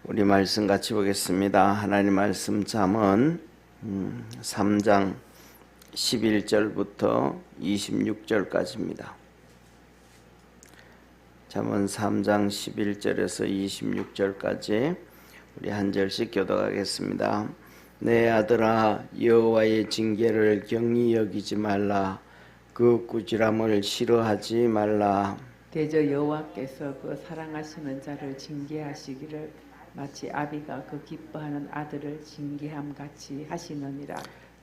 우리 말씀 같이 보겠습니다. 하나님 말씀 잠언 3장 11절부터 26절까지입니다. 잠언 3장 11절에서 26절까지 우리 한 절씩 교독하겠습니다. 내 아들아, 여호와의 징계를 경히 여기지 말라. 그 꾸지람을 싫어하지 말라. 대저 여호와께서 그 사랑하시는 자를 징계하시기를 마치 아비가 그 기뻐하는 아들을 징계함 같이 하시느니라.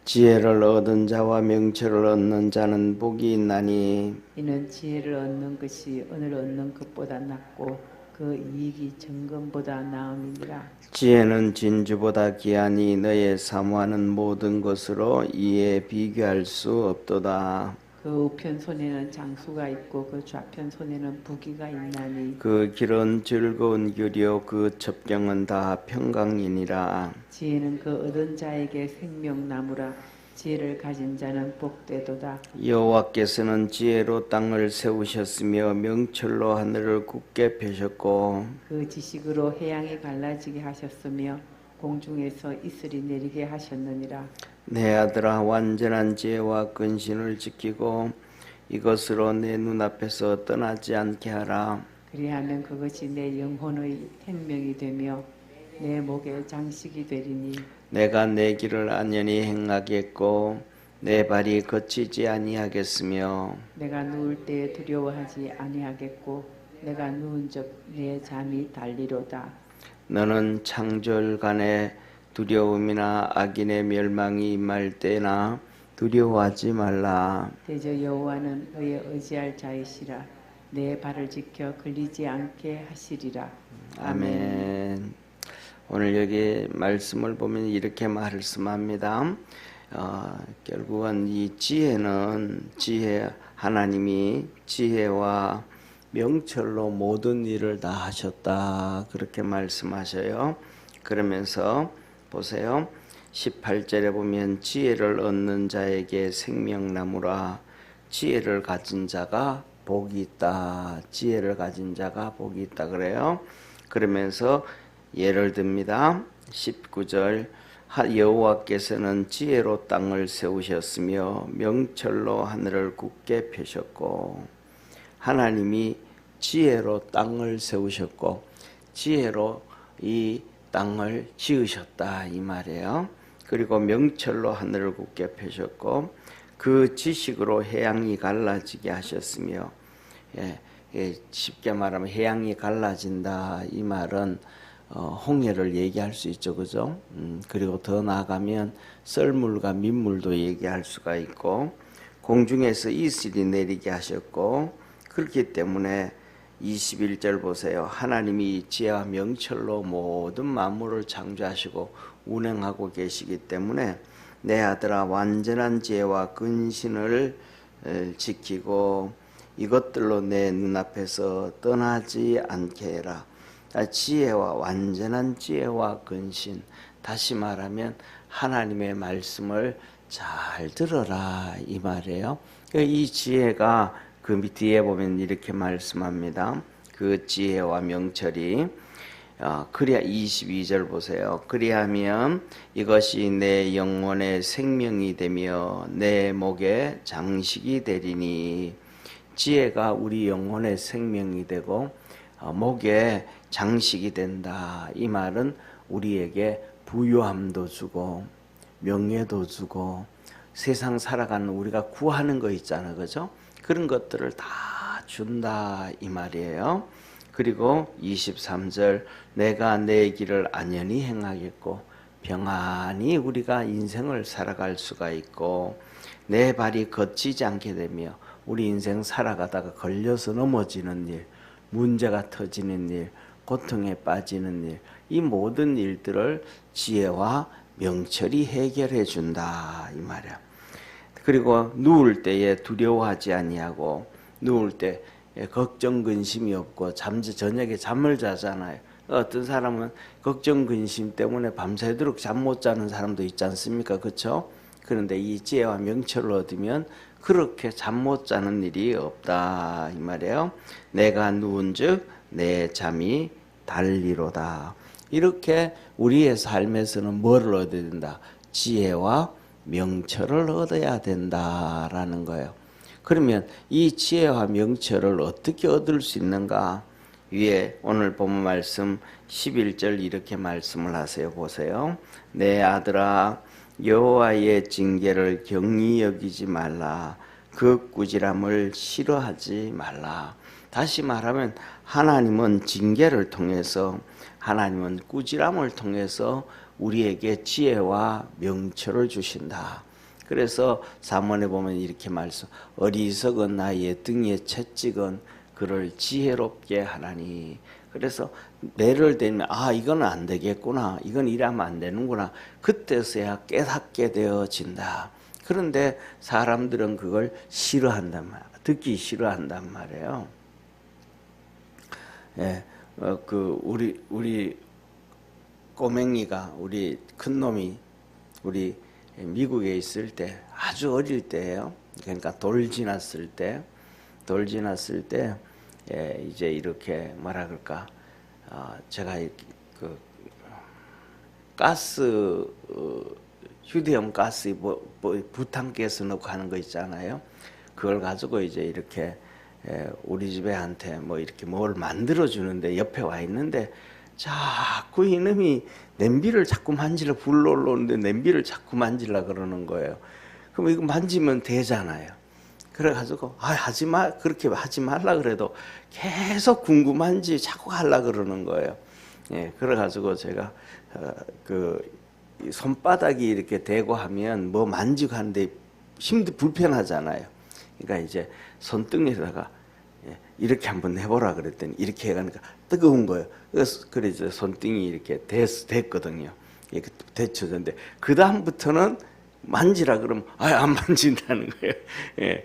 지혜를 얻은 자와 명철을 얻는 자는 복이 있나니 이는 지혜를 얻는 것이 은을 얻는 것보다 낫고 그 이익이 정금보다 나음이니라. 지혜는 진주보다 귀하니 너의 사모하는 모든 것으로 이에 비교할 수 없도다. 그 우편 손에는 장수가 있고 그 좌편 손에는 부귀가 있나니 그 길은 즐거운 길이요 그 첩경은 다 평강이니라. 지혜는 그 얻은 자에게 생명나무라. 지혜를 가진 자는 복되도다. 여호와께서는 지혜로 땅을 세우셨으며 명철로 하늘을 굳게 펴셨고 그 지식으로 해양이 갈라지게 하셨으며 공중에서 이슬이 내리게 하셨느니라. 내 아들아, 완전한 지혜와 근신을 지키고 이것으로 내 눈앞에서 떠나지 않게 하라. 그리하면 그것이 내 영혼의 생명이 되며 내 목의 장식이 되리니 내가 내 길을 안연히 행하겠고 내 발이 거치지 아니하겠으며 내가 누울 때에 두려워하지 아니하겠고 내가 누운 적 내 잠이 달리로다. 너는 창졸간에 두려움이나 악인의 멸망이 임할 때나 두려워하지 말라. 대저 여호와는 너의 의지할 자이시라. 내 발을 지켜 걸리지 않게 하시리라. 아멘. 오늘 여기 말씀을 보면 이렇게 말씀합니다. 결국은 이 지혜는 하나님이 지혜와 명철로 모든 일을 다 하셨다, 그렇게 말씀하셔요. 그러면서 보세요. 18절에 보면 지혜를 얻는 자에게 생명나무라. 지혜를 가진 자가 복이 있다. 지혜를 가진 자가 복이 있다 그래요. 그러면서 예를 듭니다. 19절 여호와께서는 지혜로 땅을 세우셨으며 명철로 하늘을 굳게 펴셨고, 하나님이 지혜로 땅을 세우셨고 지혜로 이 땅을 지으셨다 이 말이에요. 그리고 명철로 하늘을 굳게 펴셨고 그 지식으로 해양이 갈라지게 하셨으며, 쉽게 말하면 해양이 갈라진다 이 말은 홍해를 얘기할 수 있죠, 그죠? 그리고 더 나아가면 썰물과 민물도 얘기할 수가 있고 공중에서 이슬이 내리게 하셨고, 그렇기 때문에 21절 보세요. 하나님이 지혜와 명철로 모든 만물을 창조하시고 운행하고 계시기 때문에 내 아들아, 완전한 지혜와 근신을 지키고 이것들로 내 눈앞에서 떠나지 않게 해라. 지혜와 완전한 지혜와 근신, 다시 말하면 하나님의 말씀을 잘 들어라 이 말이에요. 이 지혜가 그 뒤에 보면 이렇게 말씀합니다. 그 지혜와 명철이 그리하 22절 보세요. 그리하면 이것이 내 영혼의 생명이 되며 내 목의 장식이 되리니, 지혜가 우리 영혼의 생명이 되고 목의 장식이 된다 이 말은 우리에게 부유함도 주고 명예도 주고 세상 살아가는 우리가 구하는 거 있잖아, 그죠? 그런 것들을 다 준다 이 말이에요. 그리고 23절 내가 내 길을 안연히 행하겠고, 평안히 우리가 인생을 살아갈 수가 있고 내 발이 거치지 않게 되며, 우리 인생 살아가다가 걸려서 넘어지는 일, 문제가 터지는 일, 고통에 빠지는 일, 이 모든 일들을 지혜와 명철이 해결해 준다 이 말이야. 그리고 누울 때에 두려워하지 아니하고, 누울 때 걱정 근심이 없고 저녁에 잠을 자잖아요. 어떤 사람은 걱정 근심 때문에 밤새도록 잠 못 자는 사람도 있지 않습니까? 그렇죠? 그런데 이 지혜와 명철을 얻으면 그렇게 잠 못 자는 일이 없다 이 말이에요. 내가 누운즉 내 잠이 달리로다. 이렇게 우리의 삶에서는 뭐를 얻어야 된다? 지혜와 명철을 얻어야 된다라는 거예요. 그러면 이 지혜와 명철을 어떻게 얻을 수 있는가? 위에 오늘 본 말씀 11절 이렇게 말씀을 하세요. 보세요. 내 아들아, 여호와의 징계를 경히 여기지 말라. 그 꾸지람을 싫어하지 말라. 다시 말하면 하나님은 징계를 통해서, 하나님은 꾸지람을 통해서 우리에게 지혜와 명철을 주신다. 그래서 잠언에 보면 이렇게 말씀, 어리석은 나의 등에 채찍은 그를 지혜롭게 하나니. 그래서 매를 대면 이건 안 되겠구나, 이건 이러면 안 되는구나, 그때서야 깨닫게 되어진다. 그런데 사람들은 그걸 싫어한단 말이에요. 듣기 싫어한단 말이에요. 예, 우리 꼬맹이가, 우리 큰 놈이 우리 미국에 있을 때, 아주 어릴 때예요. 그러니까 돌 지났을 때, 이제 이렇게 뭐라 그럴까, 제가 그 가스, 휴대용 가스 부탄가스 넣고 하는 거 있잖아요. 그걸 가지고 이제 이렇게 우리 집애한테 뭐 이렇게 뭘 만들어 주는데 옆에 와 있는데 자꾸 이놈이 냄비를 자꾸 만지려, 불 올라오는데 냄비를 자꾸 만지려 그러는 거예요. 그럼 이거 만지면 되잖아요. 그래가지고 하지 마, 그렇게 하지 말라 그래도 계속 궁금한지 자꾸 하려 그러는 거예요. 예, 그래가지고 제가 손바닥이 이렇게 대고 하면 뭐 만지고 하는데 불편하잖아요. 그러니까 이제 손등에다가 이렇게 한번 해보라 그랬더니 이렇게 해가니까 뜨거운 거예요. 그래서 손등이 이렇게 됐거든요. 이렇게 데쳐졌는데 그 다음부터는 만지라 그러면 안 만진다는 거예요. 예.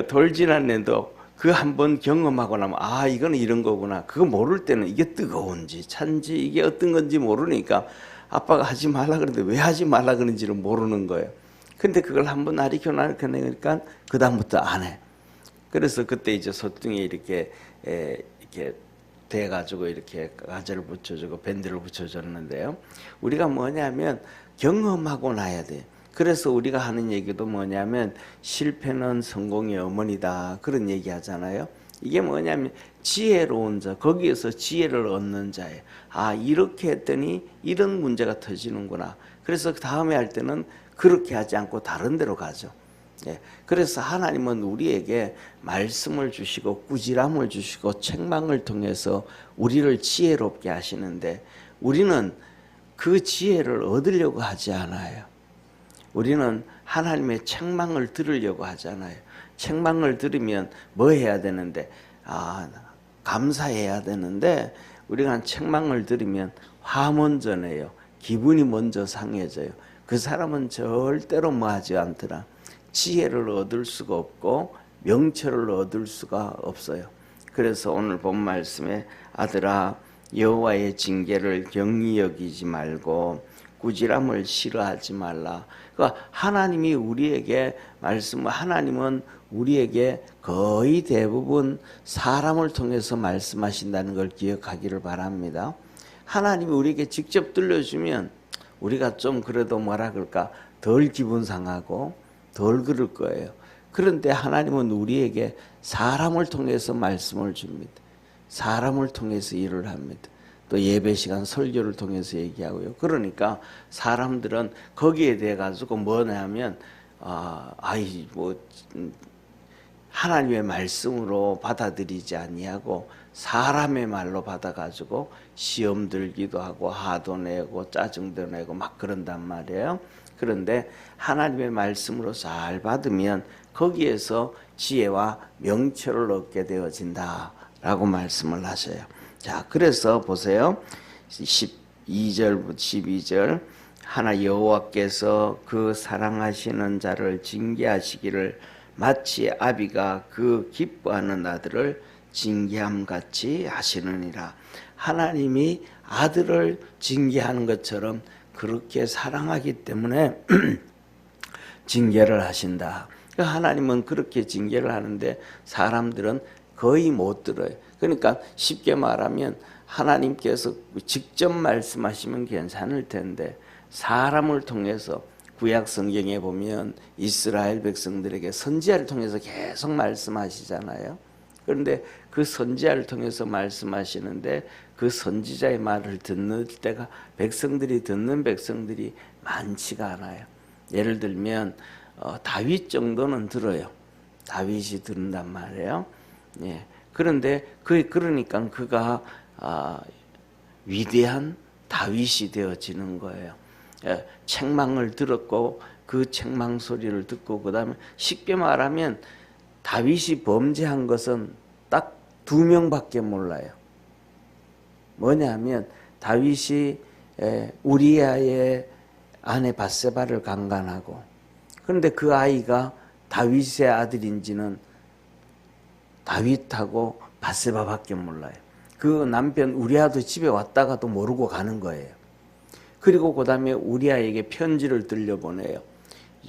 돌 지난 애도 그 한번 경험하고 나면 이거는 이런 거구나. 그거 모를 때는 이게 뜨거운지 찬지 이게 어떤 건지 모르니까 아빠가 하지 말라 그러는데 왜 하지 말라 그런지를 모르는 거예요. 근데 그걸 한번 가르쳐내니까 그 다음부터 안 해. 그래서 그때 이제 소등에 이렇게 돼가지고 이렇게 가재를 붙여주고 밴드를 붙여줬는데요. 우리가 뭐냐면 경험하고 나야 돼. 그래서 우리가 하는 얘기도 뭐냐면 실패는 성공의 어머니다, 그런 얘기 하잖아요. 이게 뭐냐면 지혜로운 자, 거기에서 지혜를 얻는 자예요. 이렇게 했더니 이런 문제가 터지는구나. 그래서 다음에 할 때는 그렇게 하지 않고 다른 데로 가죠. 예. 그래서 하나님은 우리에게 말씀을 주시고 꾸지람을 주시고 책망을 통해서 우리를 지혜롭게 하시는데 우리는 그 지혜를 얻으려고 하지 않아요. 우리는 하나님의 책망을 들으려고 하잖아요. 책망을 들으면 뭐 해야 되는데 감사해야 되는데 우리가 책망을 들으면 화 먼저 내요. 기분이 먼저 상해져요. 그 사람은 절대로 뭐 하지 않더라. 지혜를 얻을 수가 없고 명철을 얻을 수가 없어요. 그래서 오늘 본 말씀에 아들아, 여호와의 징계를 경히 여기지 말고 꾸지람을 싫어하지 말라. 그러니까 하나님이 우리에게 하나님은 우리에게 거의 대부분 사람을 통해서 말씀하신다는 걸 기억하기를 바랍니다. 하나님이 우리에게 직접 들려주면 우리가 좀 그래도 뭐라 그럴까, 덜 기분 상하고 덜 그럴 거예요. 그런데 하나님은 우리에게 사람을 통해서 말씀을 줍니다. 사람을 통해서 일을 합니다. 또 예배 시간 설교를 통해서 얘기하고요. 그러니까 사람들은 거기에 대해 가지고 뭐냐면 하나님의 말씀으로 받아들이지 아니하고 사람의 말로 받아가지고 시험 들기도 하고 화도 내고 짜증도 내고 막 그런단 말이에요. 그런데 하나님의 말씀으로 잘 받으면 거기에서 지혜와 명철을 얻게 되어진다라고 말씀을 하셔요. 자, 그래서 보세요. 12절부터 12절 하나 여호와께서 그 사랑하시는 자를 징계하시기를 마치 아비가 그 기뻐하는 아들을 징계함같이 하시느니라. 하나님이 아들을 징계하는 것처럼 그렇게 사랑하기 때문에 징계를 하신다. 하나님은 그렇게 징계를 하는데 사람들은 거의 못 들어요. 그러니까 쉽게 말하면 하나님께서 직접 말씀하시면 괜찮을 텐데 사람을 통해서 구약 성경에 보면 이스라엘 백성들에게 선지자를 통해서 계속 말씀하시잖아요. 그런데 그 선지자를 통해서 말씀하시는데 그 선지자의 말을 듣는 때가 듣는 백성들이 많지가 않아요. 예를 들면 다윗 정도는 들어요. 다윗이 듣는단 말이에요. 예. 그런데 그러니까 그가 위대한 다윗이 되어지는 거예요. 책망을 들었고 그 책망 소리를 듣고 그다음에 쉽게 말하면 다윗이 범죄한 것은 딱 2명밖에 몰라요. 뭐냐면 다윗이 우리아의 아내 밧세바를 강간하고, 그런데 그 아이가 다윗의 아들인지는 다윗하고 밧세바밖에 몰라요. 그 남편 우리아도 집에 왔다가도 모르고 가는 거예요. 그리고 그 다음에 우리아에게 편지를 들려보내요.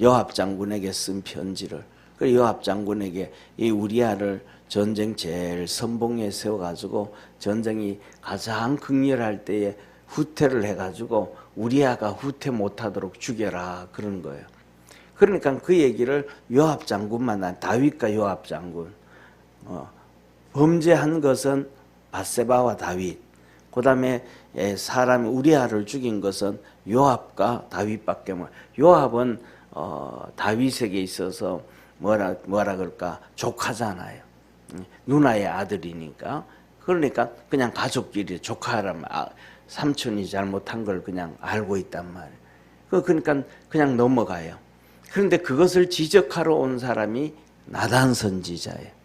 요압 장군에게 쓴 편지를. 그 요압 장군에게 이 우리아를 전쟁 제일 선봉에 세워가지고 전쟁이 가장 극렬할 때에 후퇴를 해가지고 우리아가 후퇴 못하도록 죽여라 그런 거예요. 그러니까 그 얘기를 요압 장군만, 다윗과 요압 장군, 범죄한 것은 밧세바와 다윗, 그 다음에 사람이 우리아를 죽인 것은 요압과 다윗밖에 못. 요압은 다윗에게 있어서 뭐라 그럴까, 조카잖아요. 누나의 아들이니까. 그러니까 그냥 가족끼리 조카라면 삼촌이 잘못한 걸 그냥 알고 있단 말이에요. 그러니까 그냥 넘어가요. 그런데 그것을 지적하러 온 사람이 나단 선지자예요.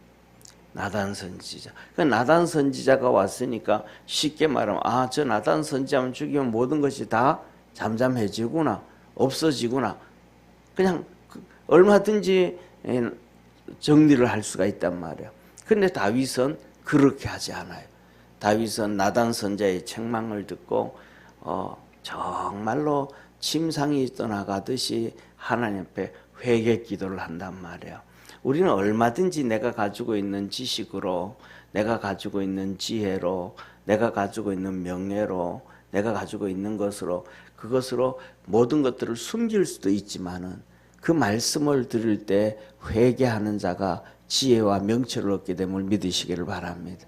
나단 선지자. 그 나단 선지자가 왔으니까 쉽게 말하면 저 나단 선지자만 죽이면 모든 것이 다 잠잠해지구나, 없어지구나. 그냥 얼마든지 정리를 할 수가 있단 말이에요. 그런데 다윗은 그렇게 하지 않아요. 다윗은 나단 선지자의 책망을 듣고 정말로 침상이 떠나가듯이 하나님 앞에 회개 기도를 한단 말이에요. 우리는 얼마든지 내가 가지고 있는 지식으로, 내가 가지고 있는 지혜로, 내가 가지고 있는 명예로, 내가 가지고 있는 것으로, 그것으로 모든 것들을 숨길 수도 있지만은 그 말씀을 들을 때 회개하는 자가 지혜와 명철을 얻게 됨을 믿으시기를 바랍니다.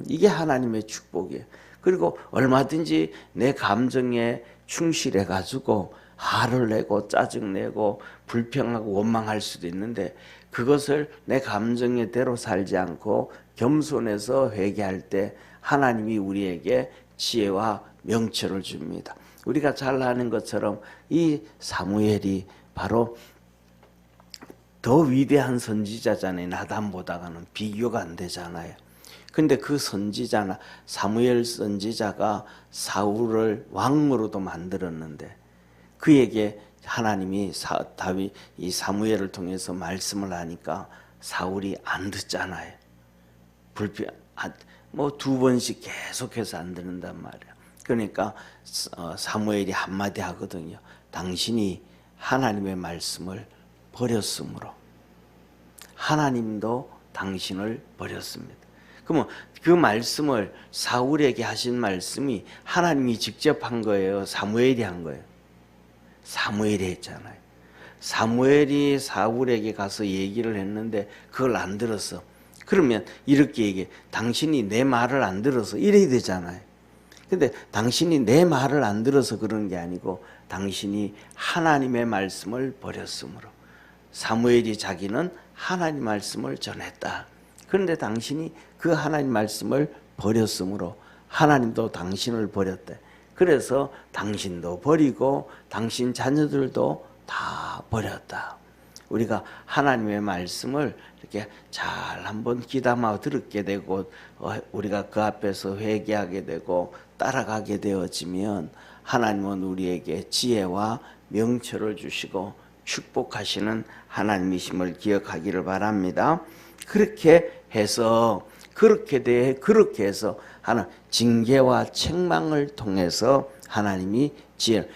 이게 하나님의 축복이에요. 그리고 얼마든지 내 감정에 충실해 가지고 화를 내고 짜증내고 불평하고 원망할 수도 있는데 그것을 내 감정의 대로 살지 않고 겸손해서 회개할 때 하나님이 우리에게 지혜와 명철을 줍니다. 우리가 잘 아는 것처럼 이 사무엘이 바로 더 위대한 선지자잖아요. 나단보다는 비교가 안 되잖아요. 근데 그 선지자나 사무엘 선지자가 사울을 왕으로도 만들었는데 그에게 하나님이 다윗 이 사무엘을 통해서 말씀을 하니까 사울이 안 듣잖아요. 뭐 2번씩 계속해서 안 듣는단 말이야. 그러니까 사무엘이 한마디 하거든요. 당신이 하나님의 말씀을 버렸으므로 하나님도 당신을 버렸습니다. 그러면 그 말씀을 사울에게 하신 말씀이 하나님이 직접 한 거예요? 사무엘이 한 거예요? 사무엘이 했잖아요. 사무엘이 사울에게 가서 얘기를 했는데 그걸 안 들었어. 그러면 이렇게 얘기해. 당신이 내 말을 안 들어서 이래야 되잖아요. 근데 당신이 내 말을 안 들어서 그런 게 아니고 당신이 하나님의 말씀을 버렸으므로. 사무엘이 자기는 하나님 말씀을 전했다. 그런데 당신이 그 하나님 말씀을 버렸으므로 하나님도 당신을 버렸대. 그래서 당신도 버리고 당신 자녀들도 다 버렸다. 우리가 하나님의 말씀을 이렇게 잘 한번 귀담아 듣게 되고 우리가 그 앞에서 회개하게 되고 따라가게 되어지면 하나님은 우리에게 지혜와 명철을 주시고 축복하시는 하나님이심을 기억하기를 바랍니다. 그렇게 해서 하는 징계와 책망을 통해서 하나님이 지혜를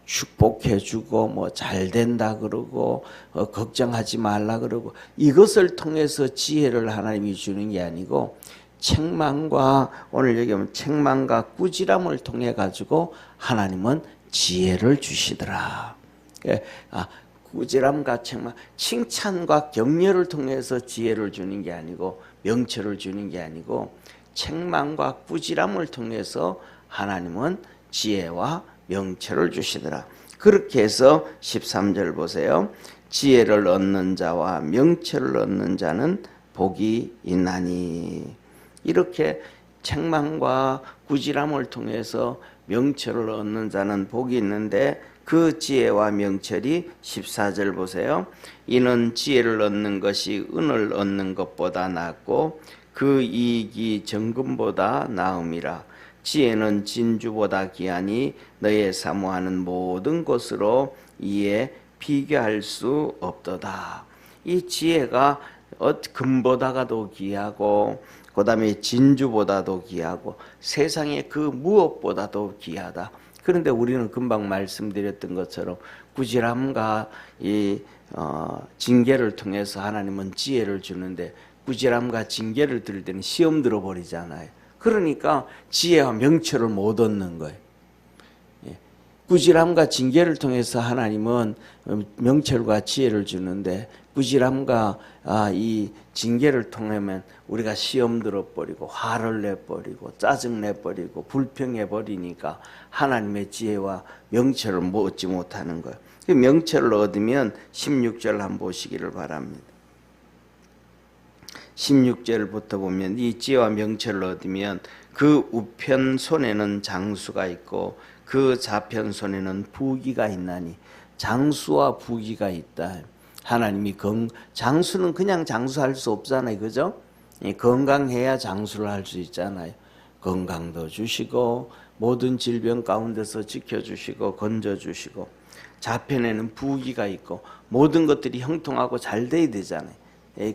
축복해주고 뭐 잘된다 그러고 걱정하지 말라 그러고 이것을 통해서 지혜를 하나님이 주는 게 아니고 책망과 오늘 여기 보면 책망과 꾸지람을 통해 가지고 하나님은 지혜를 주시더라. 꾸지람과 책망, 칭찬과 격려를 통해서 지혜를 주는 게 아니고 명철을 주는 게 아니고 책망과 꾸지람을 통해서 하나님은 지혜와 명철을 주시더라. 그렇게 해서 13절 보세요. 지혜를 얻는 자와 명철을 얻는 자는 복이 있나니. 이렇게 책망과 꾸지람을 통해서 명철을 얻는 자는 복이 있는데 그 지혜와 명철이 14절 보세요. 이는 지혜를 얻는 것이 은을 얻는 것보다 낫고 그 이익이 정금보다 나음이라. 지혜는 진주보다 귀하니 너의 사모하는 모든 것으로 이에 비교할 수 없도다. 이 지혜가 금보다도 귀하고 그 다음에 진주보다도 귀하고 세상의 그 무엇보다도 귀하다. 그런데 우리는 금방 말씀드렸던 것처럼 꾸지람과 이 징계를 통해서 하나님은 지혜를 주는데 꾸지람과 징계를 들을 때는 시험 들어버리잖아요. 그러니까 지혜와 명철을 못 얻는 거예요. 꾸지람과 징계를 통해서 하나님은 명철과 지혜를 주는데 꾸지람과 이 징계를 통하면 우리가 시험 들어버리고 화를 내버리고 짜증 내버리고 불평해버리니까 하나님의 지혜와 명철을 얻지 못하는 거예요. 그 명철을 얻으면 16절 한번 보시기를 바랍니다. 16절부터 보면 이 지혜와 명철을 얻으면 그 우편 손에는 장수가 있고 그 좌편 손에는 부귀가 있나니. 장수와 부귀가 있다. 하나님이 장수는 그냥 장수할 수 없잖아요. 그죠? 건강해야 장수를 할 수 있잖아요. 건강도 주시고 모든 질병 가운데서 지켜주시고 건져주시고 좌편에는 부귀가 있고 모든 것들이 형통하고 잘 돼야 되잖아요.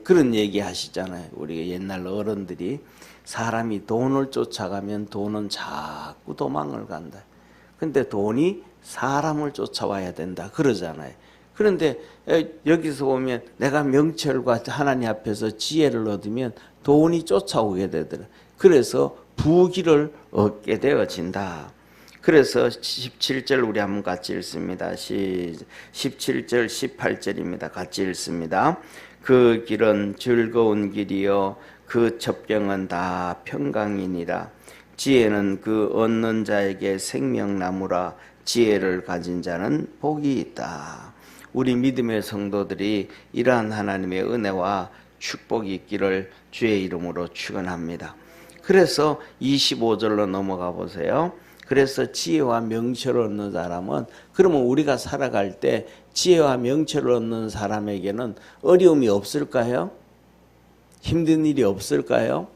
그런 얘기 하시잖아요. 우리 옛날 어른들이 사람이 돈을 쫓아가면 돈은 자꾸 도망을 간다. 근데 돈이 사람을 쫓아와야 된다 그러잖아요. 그런데 여기서 보면 내가 명철과 하나님 앞에서 지혜를 얻으면 돈이 쫓아오게 되더라. 그래서 부귀를 얻게 되어진다. 그래서 17절 우리 한번 같이 읽습니다. 17절 18절입니다. 같이 읽습니다. 그 길은 즐거운 길이요 그 첩경은 다 평강이니라. 지혜는 그 얻는 자에게 생명나무라. 지혜를 가진 자는 복이 있다. 우리 믿음의 성도들이 이러한 하나님의 은혜와 축복이 있기를 주의 이름으로 축원합니다. 그래서 25절로 넘어가 보세요. 그래서 지혜와 명철을 얻는 사람은, 그러면 우리가 살아갈 때 지혜와 명철을 얻는 사람에게는 어려움이 없을까요? 힘든 일이 없을까요?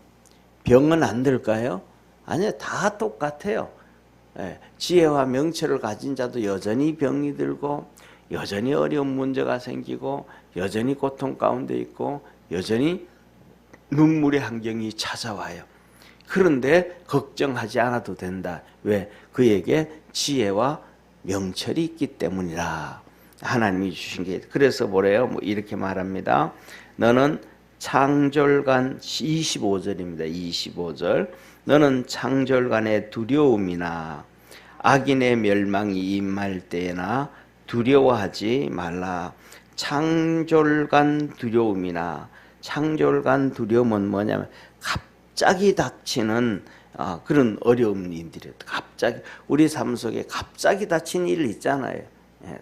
병은 안 들까요? 아니요, 다 똑같아요. 지혜와 명철을 가진 자도 여전히 병이 들고 여전히 어려운 문제가 생기고 여전히 고통 가운데 있고 여전히 눈물의 환경이 찾아와요. 그런데 걱정하지 않아도 된다. 왜? 그에게 지혜와 명철이 있기 때문이라. 하나님이 주신 게. 그래서 뭐래요? 이렇게 말합니다. 너는 창졸간 25절입니다. 25절. 너는 창졸간의 두려움이나 악인의 멸망이 임할 때나 두려워하지 말라. 창졸간 두려움이나, 창졸간 두려움은 뭐냐면 갑자기 닥치는 그런 어려움들이에요. 갑자기 우리 삶 속에 갑자기 닥치는 일 있잖아요.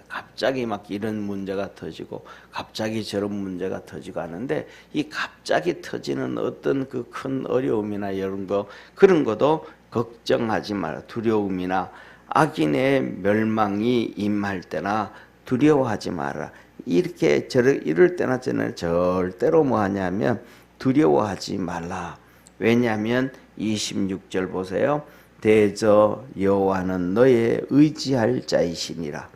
갑자기 막 이런 문제가 터지고 갑자기 저런 문제가 터지고 하는데, 이 갑자기 터지는 어떤 그 큰 어려움이나 이런 거, 그런 것도 걱정하지 마라. 두려움이나 악인의 멸망이 임할 때나 두려워하지 마라. 이럴 때나 저는 절대로 뭐 하냐면 두려워하지 말라. 왜냐하면 26절 보세요. 대저 여호와는 너의 의지할 자이시니라.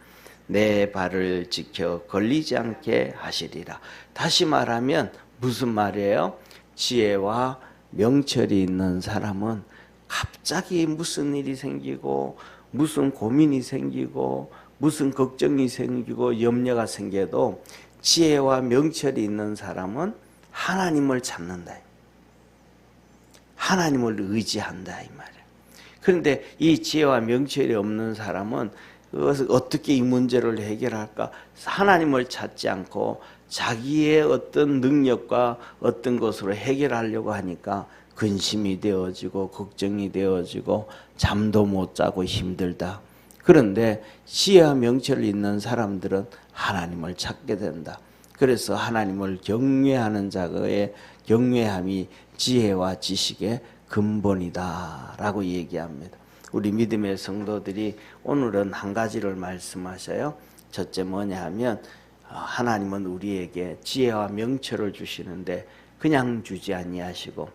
내 발을 지켜 걸리지 않게 하시리라. 다시 말하면 무슨 말이에요? 지혜와 명철이 있는 사람은 갑자기 무슨 일이 생기고 무슨 고민이 생기고 무슨 걱정이 생기고 염려가 생겨도 지혜와 명철이 있는 사람은 하나님을 찾는다. 하나님을 의지한다 이 말이에요. 그런데 이 지혜와 명철이 없는 사람은 어떻게 이 문제를 해결할까? 하나님을 찾지 않고 자기의 어떤 능력과 어떤 것으로 해결하려고 하니까 근심이 되어지고 걱정이 되어지고 잠도 못 자고 힘들다. 그런데 지혜와 명철이 있는 사람들은 하나님을 찾게 된다. 그래서 하나님을 경외하는 자의 경외함이 지혜와 지식의 근본이다라고 얘기합니다. 우리 믿음의 성도들이 오늘은 한 가지를 말씀하셔요. 첫째 뭐냐 하면 하나님은 우리에게 지혜와 명철을 주시는데 그냥 주지 아니하시고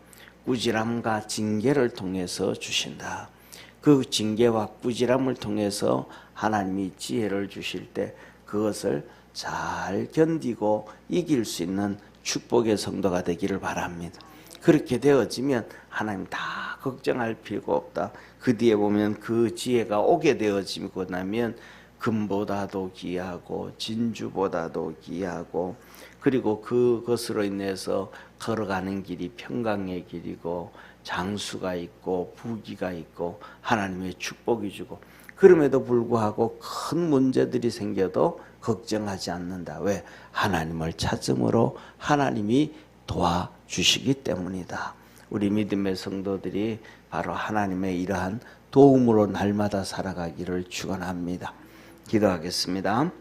꾸지람과 징계를 통해서 주신다. 그 징계와 꾸지람을 통해서 하나님이 지혜를 주실 때 그것을 잘 견디고 이길 수 있는 축복의 성도가 되기를 바랍니다. 그렇게 되어지면 하나님 다 걱정할 필요가 없다. 그 뒤에 보면 그 지혜가 오게 되어지고 나면 금보다도 귀하고 진주보다도 귀하고 그리고 그것으로 인해서 걸어가는 길이 평강의 길이고 장수가 있고 부귀가 있고 하나님의 축복이 주고 그럼에도 불구하고 큰 문제들이 생겨도 걱정하지 않는다. 왜? 하나님을 찾음으로 하나님이 도와주시기 때문이다. 우리 믿음의 성도들이 바로 하나님의 이러한 도움으로 날마다 살아가기를 축원합니다. 기도하겠습니다.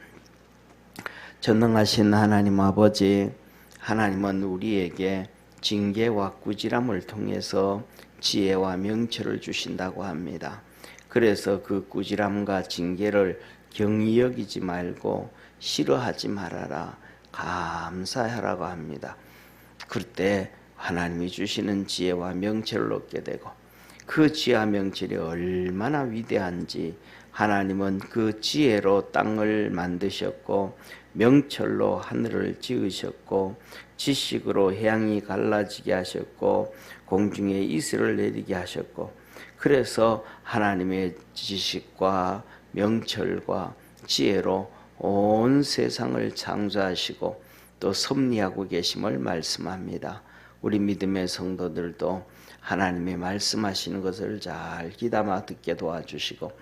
전능하신 하나님 아버지, 하나님은 우리에게 징계와 꾸지람을 통해서 지혜와 명철을 주신다고 합니다. 그래서 그 꾸지람과 징계를 경히 여기지 말고 싫어하지 말아라, 감사하라고 합니다. 그때 하나님이 주시는 지혜와 명철을 얻게 되고 그 지혜와 명철이 얼마나 위대한지 하나님은 그 지혜로 땅을 만드셨고 명철로 하늘을 지으셨고 지식으로 해양이 갈라지게 하셨고 공중에 이슬을 내리게 하셨고 그래서 하나님의 지식과 명철과 지혜로 온 세상을 창조하시고 또 섭리하고 계심을 말씀합니다. 우리 믿음의 성도들도 하나님의 말씀하시는 것을 잘 귀담아 듣게 도와주시고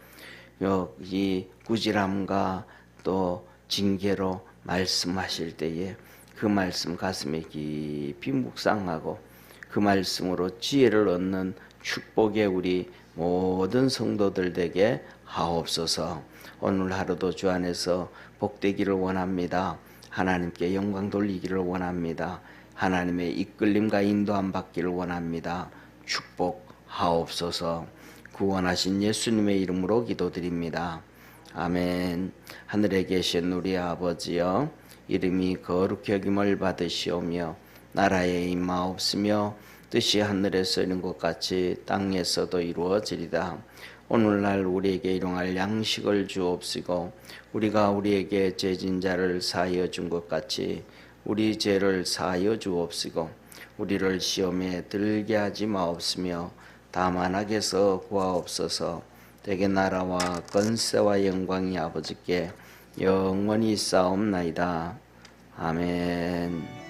이 꾸지람과 또 징계로 말씀하실 때에 그 말씀 가슴에 깊이 묵상하고 그 말씀으로 지혜를 얻는 축복의 우리 모든 성도들 되게 하옵소서. 오늘 하루도 주 안에서 복되기를 원합니다. 하나님께 영광 돌리기를 원합니다. 하나님의 이끌림과 인도함 받기를 원합니다. 축복하옵소서. 구원하신 예수님의 이름으로 기도드립니다. 아멘. 하늘에 계신 우리 아버지여, 이름이 거룩히 여김을 받으시오며 나라에 임하옵시며 뜻이 하늘에서 이룬 것 같이 땅에서도 이루어지리다. 오늘날 우리에게 일용할 양식을 주옵시고 우리가 우리에게 죄진 자를 사하여 준 것 같이 우리 죄를 사하여 주옵시고 우리를 시험에 들게 하지 마옵시며 다만 악에서 구하옵소서. 대개 나라와 권세와 영광이 아버지께 영원히 있사옵나이다. 아멘.